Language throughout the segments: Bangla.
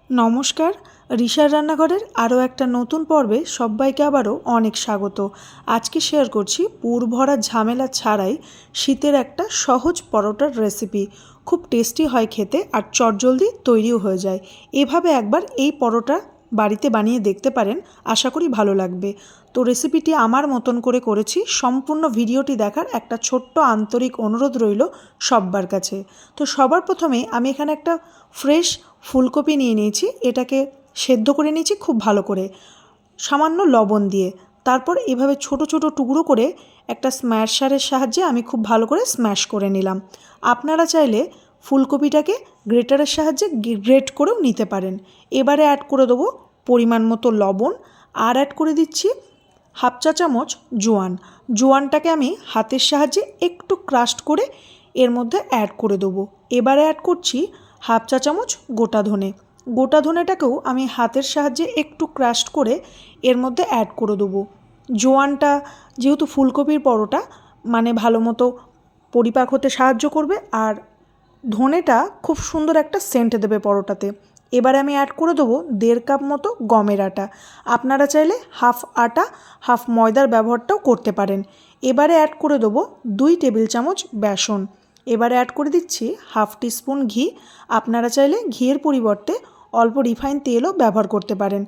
নমস্কার, রিশার রান্নাঘরের আরও একটা নতুন পর্বে সবাইকে আবারও অনেক স্বাগত। আজকে শেয়ার করছি পুর ভরা ঝামেলা ছাড়াই শীতের একটা সহজ পরোটার রেসিপি। খুব টেস্টি হয় খেতে আর চটজলদি তৈরিও হয়ে যায়। এভাবে একবার এই পরোটা বাড়িতে বানিয়ে দেখতে পারেন, আশা করি ভালো লাগবে। তো রেসিপিটি আমার মতন করে করেছি, সম্পূর্ণ ভিডিওটি দেখার একটা ছোট্ট আন্তরিক অনুরোধ রইল সব্বার কাছে। তো সবার প্রথমে আমি এখানে একটা ফ্রেশ ফুলকপি নিয়ে নিয়েছি, এটাকে সেদ্ধ করে নিয়েছি খুব ভালো করে সামান্য লবণ দিয়ে। তারপর এভাবে ছোট ছোট টুকরো করে একটা স্ম্যাশারের সাহায্যে আমি খুব ভালো করে স্ম্যাশ করে নিলাম। আপনারা চাইলে ফুলকপিটাকে গ্রেটারের সাহায্যে গ্রেট করেও নিতে পারেন। এবারে অ্যাড করে দেবো পরিমাণ মতো লবণ, আর অ্যাড করে দিচ্ছি হাফ চা চামচ জোয়ান। জোয়ানটাকে আমি হাতের সাহায্যে একটু ক্রাস্ট করে এর মধ্যে অ্যাড করে দেবো। এবারে অ্যাড করছি হাফ চা চামচ গোটা ধনে। গোটা ধনেটাকেও আমি হাতের সাহায্যে একটু ক্রাস্ট করে এর মধ্যে অ্যাড করে দেবো। জোয়ানটা যেহেতু ফুলকপির পরোটা মানে ভালো মতো পরিপাক হতে সাহায্য করবে, আর ধনেটা খুব সুন্দর একটা সেন্ট দেবে পরোটাতে। এবারে আমি অ্যাড করে দেবো 1.5 কাপ মতো গমের আটা। আপনারা চাইলে হাফ আটা হাফ ময়দার ব্যবহারটাও করতে পারেন। এবারে অ্যাড করে দেবো 2 টেবিল চামচ বেসন। এবারে অ্যাড করে দিচ্ছি হাফ টিস্পুন ঘি। আপনারা চাইলে ঘিয়ের পরিবর্তে অল্প রিফাইন তেলও ব্যবহার করতে পারেন।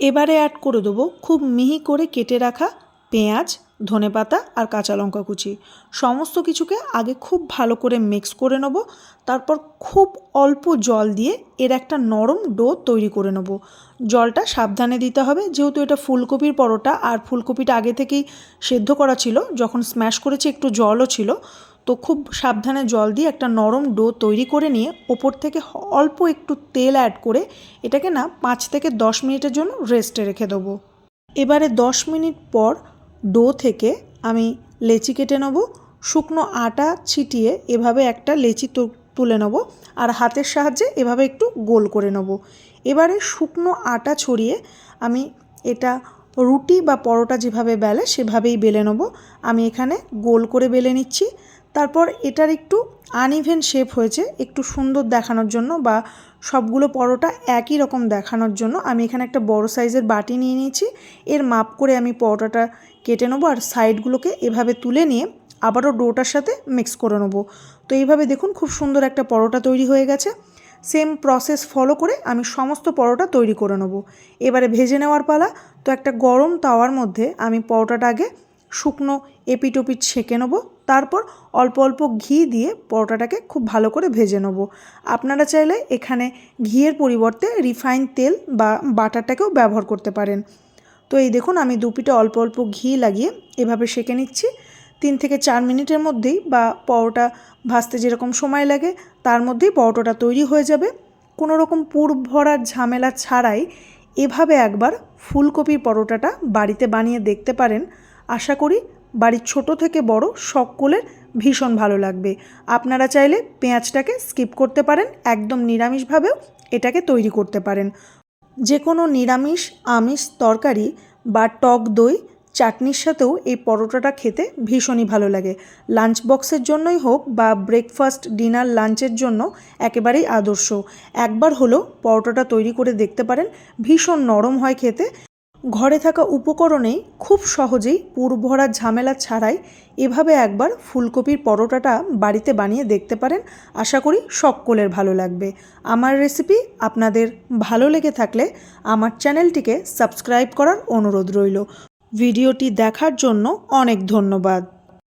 এবারে অ্যাড করে দেবো খুব মিহি করে কেটে রাখা পেঁয়াজ, ধনেপাতা আর কাঁচা লঙ্কা কুচি। সমস্ত কিছুকে আগে খুব ভালো করে মিক্স করে নেব। তারপর খুব অল্প জল দিয়ে এর একটা নরম ডো তৈরি করে নেব। জলটা সাবধানে দিতে হবে, যেহেতু এটা ফুলকপির পরোটা আর ফুলকপিটা আগে থেকেই সেদ্ধ করা ছিল, যখন স্ম্যাশ করেছি একটু জলও ছিল। তো খুব সাবধানে জল দিয়ে একটা নরম ডো তৈরি করে নিয়ে ওপর থেকে অল্প একটু তেল অ্যাড করে এটাকে 5 থেকে 10 মিনিটের জন্য রেস্টে রেখে দেবো। এবারে 10 মিনিট পর ডো থেকে আমি লেচি কেটে নেব। শুকনো আটা ছিটিয়ে এভাবে একটা লেচি তুলে নেব, আর হাতের সাহায্যে এভাবে একটু গোল করে নেব। এবারে শুকনো আটা ছড়িয়ে আমি এটা রুটি বা পরোটা যেভাবে বেলে সেভাবেই বেলে নেব। আমি এখানে গোল করে বেলে নিচ্ছি। তারপর এটার একটু আনইভেন শেপ হয়েছে, একটু সুন্দর দেখানোর জন্য বা সবগুলো পরোটা একই রকম দেখানোর জন্য আমি এখানে একটা বড় সাইজের বাটি নিয়ে নিয়েছি। এর মাপ করে আমি পরোটাটা কেটে নেবো, আর সাইডগুলোকে এভাবে তুলে নিয়ে আবারও ডোটার সাথে মিক্স করে নেবো। তো এইভাবে দেখুন খুব সুন্দর একটা পরোটা তৈরি হয়ে গেছে। সেম প্রসেস ফলো করে আমি সমস্ত পরোটা তৈরি করে নেবো। এবারে ভেজে নেওয়ার পালা। তো একটা গরম তাওয়ার মধ্যে আমি পরোটাটা আগে শুকনো এপিট ওপিট সেঁকে নেবো। তারপর অল্প অল্প ঘি দিয়ে পরোটাটাকে খুব ভালো করে ভেজে নেব। আপনারা চাইলে এখানে ঘিয়ের পরিবর্তে রিফাইন তেল বা বাটারটাকেও ব্যবহার করতে পারেন। তো এই দেখুন আমি দুপিঠে অল্প অল্প ঘি লাগিয়ে এভাবে সেঁকে নিচ্ছি। 3 থেকে 4 মিনিটের মধ্যেই বা পরোটা ভাজতে যেরকম সময় লাগে তার মধ্যেই পরোটাটা তৈরি হয়ে যাবে। কোনো রকম পুর ভরার ঝামেলা ছাড়াই এভাবে একবার ফুলকপির পরোটাটা বাড়িতে বানিয়ে দেখতে পারেন। আশা করি বাড়ির ছোট থেকে বড় সকলের ভীষণ ভালো লাগবে। আপনারা চাইলে পেঁয়াজটাকে স্কিপ করতে পারেন, একদম নিরামিষভাবেও এটাকে তৈরি করতে পারেন। যে কোনো নিরামিষ আমিষ তরকারি বা টক দই চাটনির সাথেও এই পরোটাটা খেতে ভীষণই ভালো লাগে। লাঞ্চ বক্সের জন্যই হোক বা ব্রেকফাস্ট ডিনার লাঞ্চের জন্য একেবারেই আদর্শ। একবার হলেও পরোটাটা তৈরি করে দেখতে পারেন, ভীষণ নরম হয় খেতে। ঘরে থাকা উপকরণেই খুব সহজেই পুর ভরা ঝামেলা ছাড়াই এভাবে একবার ফুলকপির পরোটাটা বাড়িতে বানিয়ে দেখতে পারেন। আশা করি সকলের ভালো লাগবে। আমার রেসিপি আপনাদের ভালো লেগে থাকলে আমার চ্যানেলটিকে সাবস্ক্রাইব করার অনুরোধ রইল। ভিডিওটি দেখার জন্য অনেক ধন্যবাদ।